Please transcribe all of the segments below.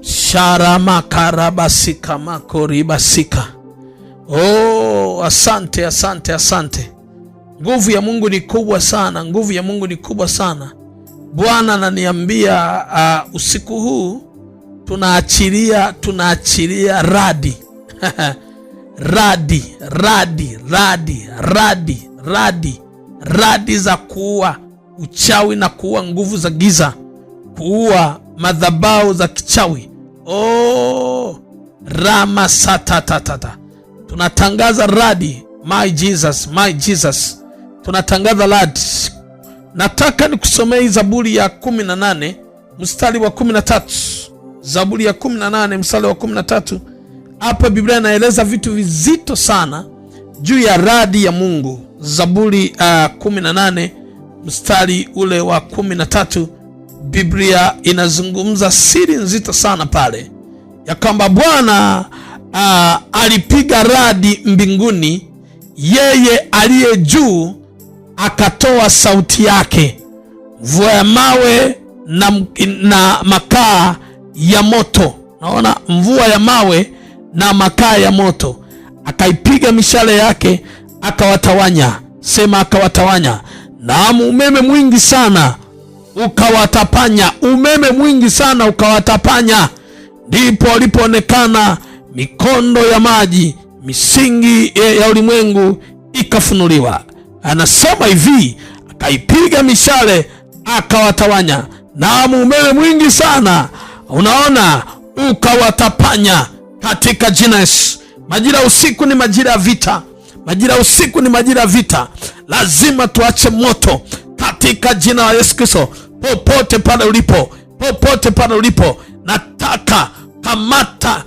Sharama karabasika makoribasika. Oh, asante, asante, asante. Nguvu ya Mungu ni kubwa sana. Nguvu ya Mungu ni kubwa sana. Bwana ananiambia usiku huu tunaachilia radi. Radi za kuua uchawi na kuua nguvu za giza, kuua madhabahu za kichawi. Oh, rama satatatata. Tunatangaza radi. My Jesus, my Jesus. Tunatangaza radi. Nataka nikusomee Zaburi ya 18 mstari wa 13. Zaburi ya 18 mstari wa 13. Hapa Biblia inaeleza vitu vizito sana juu ya radi ya Mungu. Zaburi 18 mstari ule wa 13. Biblia inazungumza siri nzito sana pale, ya kwamba Bwana alipiga radi mbinguni, yeye aliye juu akatoa sauti yake, mvua ya mawe na makaa ya moto. Naona mvua ya mawe na makaa ya moto. Akaipiga mishale yake akawatawanya. Sema akawatawanya. Naam, umeme mwingi sana ukawatapanya. Umeme mwingi sana ukawatapanya. Ndipo alipoonekana mikondo ya maji, misingi ya ulimwengu ikafunuliwa. Anasema hivi, akaipiga mishale akawatawanya. Naam, umeme mwingi sana, unaona, ukawatapanya katika jina Yesu. Majira usiku ni majira ya vita. Majira usiku ni majira ya vita. Lazima tuache moto katika jina la Yesu Kristo. Popote pale ulipo, popote pale ulipo, nataka kamata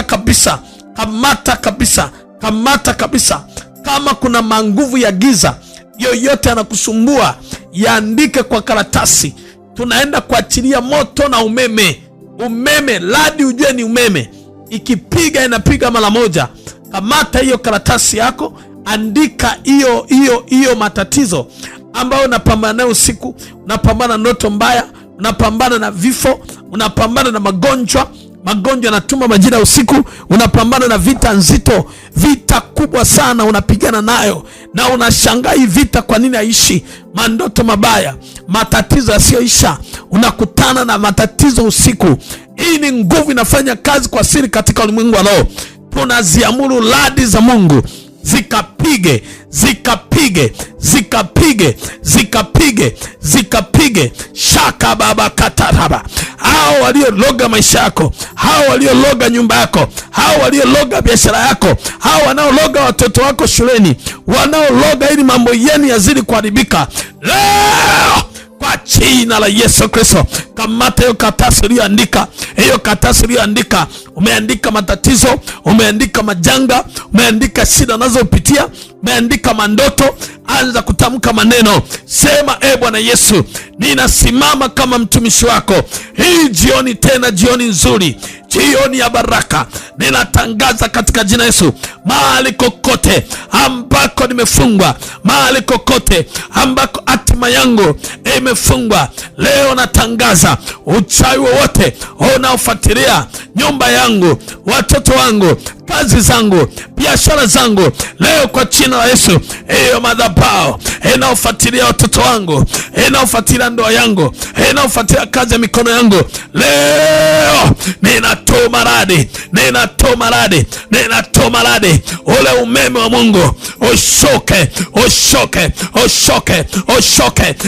kabisa. Kamata kabisa. Kamata kabisa. Kama kuna manguvu ya giza yoyote anakusumbua, yaandike kwa karatasi. Tunaenda kuachilia moto na umeme. Umeme, radi ujue ni umeme. Ikipiga inapiga mara moja. Kamata hiyo karatasi yako, andika hiyo matatizo ambayo unapambana nayo usiku. Unapambana na ndoto mbaya, unapambana na vifo, unapambana na magonjwa yanatuma majira usiku, unapambana na vita nzito, vita kubwa sana unapigana nayo, na unashangaa hii vita kwa nini haishi. Mandoto mabaya, matatizo yasiyoisha, unakutana na matatizo usiku. Hii ni nguvu inafanya kazi kwa siri katika ulimwengu wa roho. Tunaziamuru radi za Mungu zikapige shaka baba kataraba. Hao waliologa maisha yako, hao waliologa nyumba yako, hao waliologa biashara yako, hao wanaologa watoto wako shuleni, wanaologa ili mambo yenu yazidi kuharibika, leo kwa jina la Yesu Kristo, kamata hiyo karatasi uliyoandika. Hiyo karatasi uliyoandika, umeandika matatizo, umeandika majanga, umeandika shida unazopitia, umeandika mandoto. Anza kutamka maneno. Sema, Bwana Yesu, ninasimama kama mtumishi wako. Hii jioni tena, jioni nzuri, jioni ya baraka, ninatangaza katika jina Yesu, mahali kokote ambako nimefungwa, mahali kokote ambako hatima yangu imefungwa, leo natangaza uchawi wowote unaofuatilia nyumba yangu, watoto wangu, kazi zangu, biashara zangu, leo kwa jina la Yesu, hiyo madhabahu inaofuatilia watoto wangu, inaofuatilia ndoa yangu, inaofuatilia kazi ya mikono yangu, leo ninatoma radi. Ule umeme wa Mungu ushoke.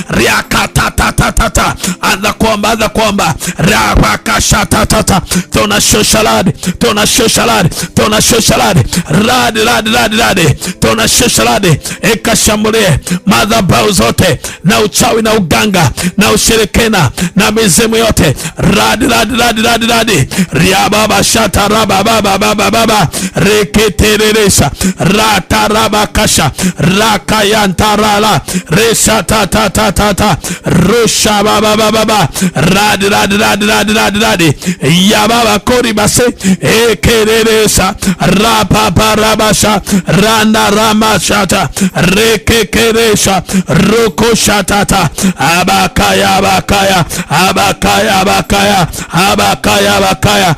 Riakatatata. Anza kuomba. Riakashatatata. Tunashusha radi. Radi. Tunashusha radi. Ikashambulie madhabahu zote na uchawi na uganga na ushirikina na mizimu yote. Radi. Riababa shataraba baba reketeresa rataraba kasha rakayantarala reshatatata rusha baba radi ya baba kori base ekereresa rapaparabasha randa ramashata rekekeresha rokoshatata abakaya abakaya abakaya abakaya abakaya abakaya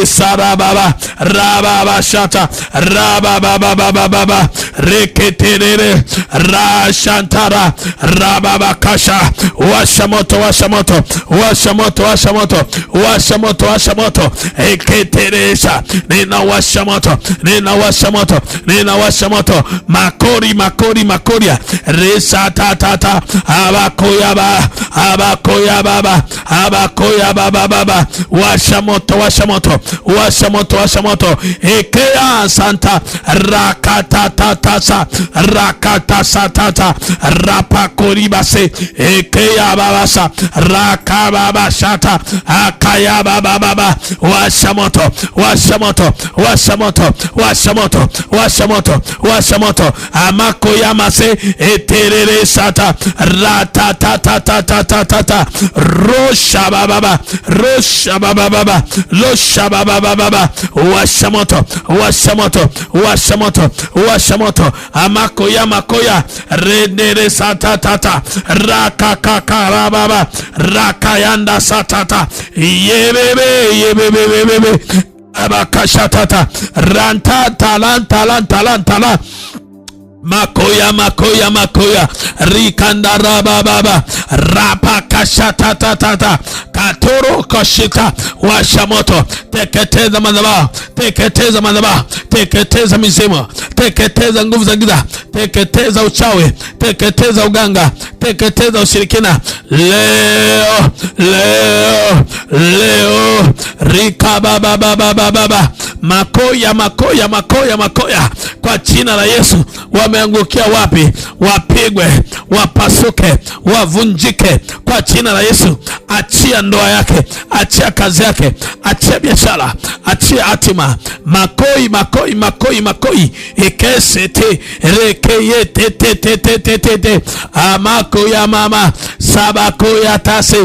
esarababa rababashata rabababababa reketerere rashantara rababakasha. Washa moto washa moto washa moto washa moto washa moto washa moto eketeresha ninawasha moto ninawasha moto ninawasha moto makori makori makoria resa tatata abakoya ba abakoya baba abakoya baba baba washa moto washa moto washa moto washa moto ekea santa rakatatasa rakatasatata rapakoribase ekea babasa rakababashata akaya baba baba washa moto washa moto washa moto washa moto washa moto washa moto amako yamase eterere sata ratatatatata rosha baba rosha baba rosha baba washa moto washa moto washa moto washa moto amako yamakoya redere satata rakakakara baba rakayanda satata yebebe abakashatata ranta talanta makoya makoya makoya rikanda rababa rapakashatatata katoro koshika washa moto teketeza madhabahu teketeza madhabahu teketeza mizimu teketeza nguvu za giza teketeza uchawi teketeza uganga teketeza ushirikina leo leo leo rikabababababa makoya makoya makoya makoya kwa jina la Yesu. Wameangukia wapi? Wapigwe, wapasuke, wavunjike kwa jina la Yesu. Achia ndoa yake, achia kazi yake, achia biashara, achia hatima. Makoi makoi makoi makoi ikesete rekeyete amako ya mama sabako ya tase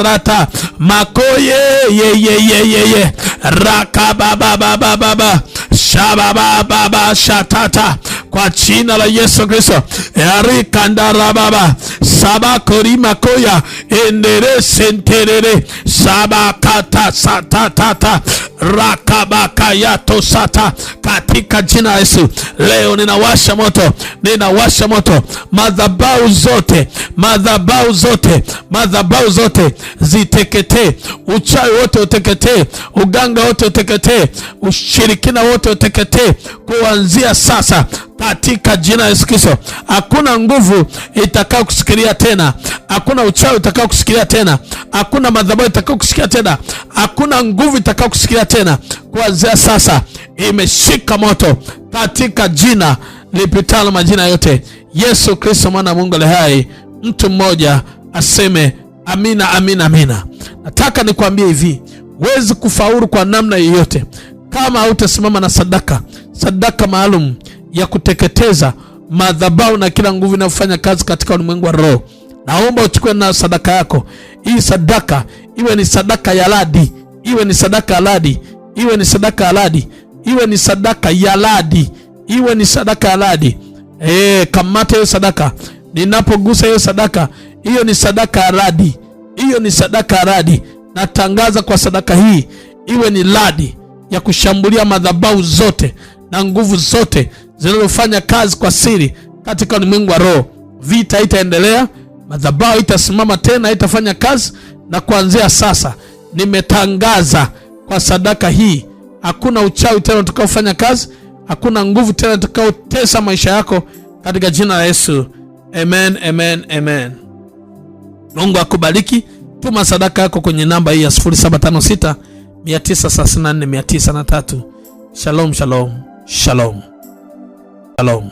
rata makoye ye rakababababa shabababa shatata kwa jina la Yesu Kristo. Yarikandara baba sabakori makoya endere senterere sabakata satata rakabakayato sata katika jina la Yesu. Leo ninawasha moto, ninawasha moto madhabahu zote, madhabahu zote, madhabahu zote ziteketee, uchawi wote uteketee, uganga wote uteketee, ushirikina wote uteketee kuanzia sasa katika jina la Yesu Kristo. Hakuna nguvu itakao kusikilia tena, hakuna uchawi utakao kusikilia tena, hakuna madhabahu itakao kusikilia tena, hakuna nguvu itakao kusikilia tena. Kuanzia sasa imeshika moto katika jina lipitalo majina yote, Yesu Kristo mwana wa Mungu aliye hai. Mtu mmoja aseme amina, amina, amina. Nataka nikwambie hivi, huwezi kufaulu kwa namna yoyote kama hautasimama na sadaka maalum ya kuteketeza madhabahu na kila nguvu inayofanya kazi katika ulimwengu wa roho. Naomba uchukue na sadaka yako. Hii sadaka iwe ni sadaka ya ladi, iwe ni sadaka ya ladi, iwe ni sadaka ya ladi, iwe ni sadaka ya ladi, iwe ni sadaka ya ladi. Kamata hiyo sadaka. Ninapogusa hiyo sadaka, hiyo ni sadaka ya ladi, hiyo ni sadaka ya ladi. Natangaza kwa sadaka hii iwe ni ladi ya kushambulia madhabahu zote na nguvu zote zinazofanya kazi kwa siri katika ulimwengu wa roho. Vita itaendelea, madhabahu itasimama tena, itafanya kazi. Na kuanzia sasa nimetangaza kwa sadaka hii, hakuna uchawi tena utakaofanya kazi, hakuna nguvu tena utakaotesa maisha yako katika jina la Yesu. Amen, amen, amen. Mungu akubariki. Tuma sadaka yako kwenye namba hii ya 0756 934 903. Shalom, shalom, shalom, shalom.